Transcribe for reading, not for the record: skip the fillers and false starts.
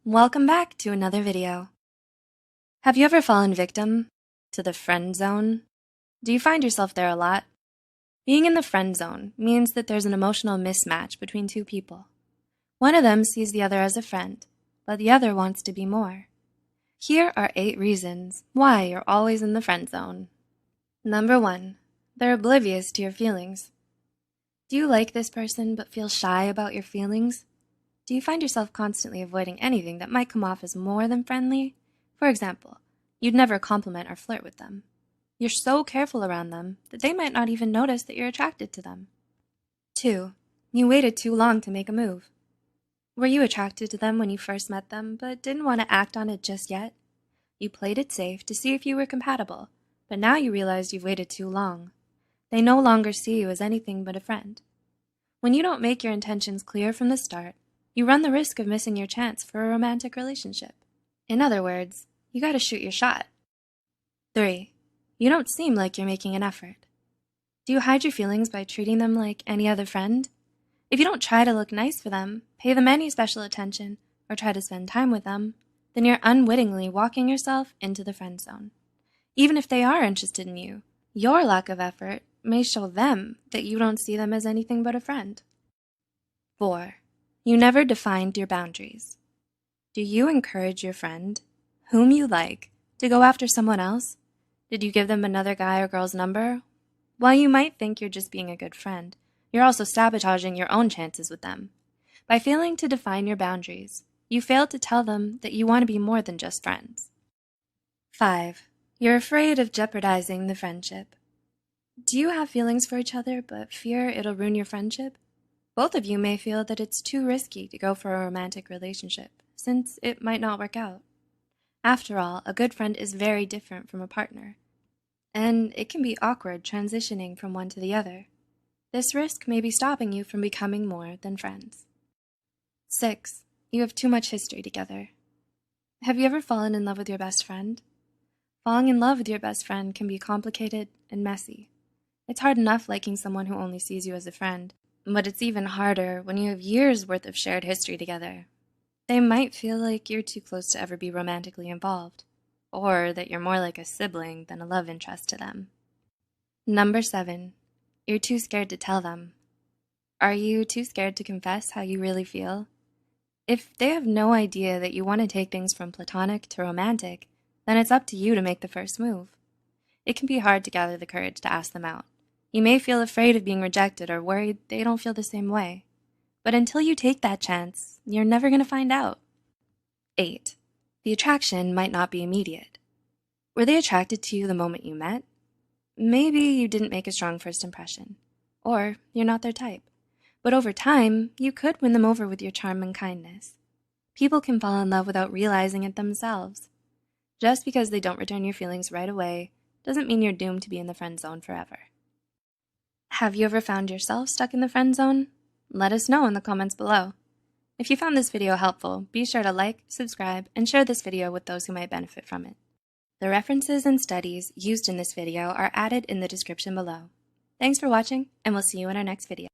Welcome back to another video. Have you ever fallen victim to the friend zone? Do you find yourself there a lot? Being in the friend zone means that there's an emotional mismatch between two people. One of them sees the other as a friend, but the other wants to be more. Here are 8 reasons why you're always in the friend zone. Number 1, they're oblivious to your feelings. Do you like this person but feel shy about your feelings? Do you find yourself constantly avoiding anything that might come off as more than friendly? For example, you'd never compliment or flirt with them. You're so careful around them that they might not even notice that you're attracted to them. 2, you waited too long to make a move. Were you attracted to them when you first met them, but didn't want to act on it just yet? You played it safe to see if you were compatible, but now you realize you've waited too long. They no longer see you as anything but a friend. When you don't make your intentions clear from the start, you run the risk of missing your chance for a romantic relationship. In other words, you gotta shoot your shot. 3, you don't seem like you're making an effort. Do you hide your feelings by treating them like any other friend? If you don't try to look nice for them, pay them any special attention, or try to spend time with them, then you're unwittingly walking yourself into the friend zone. Even if they are interested in you, your lack of effort may show them that you don't see them as anything but a friend. 4, you never defined your boundaries. Do you encourage your friend, whom you like, to go after someone else? Did you give them another guy or girl's number? While you might think you're just being a good friend, you're also sabotaging your own chances with them. By failing to define your boundaries, you failed to tell them that you want to be more than just friends. 5, you're afraid of jeopardizing the friendship. Do you have feelings for each other but fear it'll ruin your friendship? Both of you may feel that it's too risky to go for a romantic relationship, since it might not work out. After all, a good friend is very different from a partner, and it can be awkward transitioning from one to the other. This risk may be stopping you from becoming more than friends. 6, you have too much history together. Have you ever fallen in love with your best friend? Falling in love with your best friend can be complicated and messy. It's hard enough liking someone who only sees you as a friend, but it's even harder when you have years' worth of shared history together. They might feel like you're too close to ever be romantically involved, or that you're more like a sibling than a love interest to them. Number 7, you're too scared to tell them. Are you too scared to confess how you really feel? If they have no idea that you want to take things from platonic to romantic, then it's up to you to make the first move. It can be hard to gather the courage to ask them out. You may feel afraid of being rejected or worried they don't feel the same way. But until you take that chance, you're never going to find out. 8, the attraction might not be immediate. Were they attracted to you the moment you met? Maybe you didn't make a strong first impression, or you're not their type. But over time, you could win them over with your charm and kindness. People can fall in love without realizing it themselves. Just because they don't return your feelings right away doesn't mean you're doomed to be in the friend zone forever. Have you ever found yourself stuck in the friend zone? Let us know in the comments below. If you found this video helpful, be sure to like, subscribe, and share this video with those who might benefit from it. The references and studies used in this video are added in the description below. Thanks for watching, and we'll see you in our next video.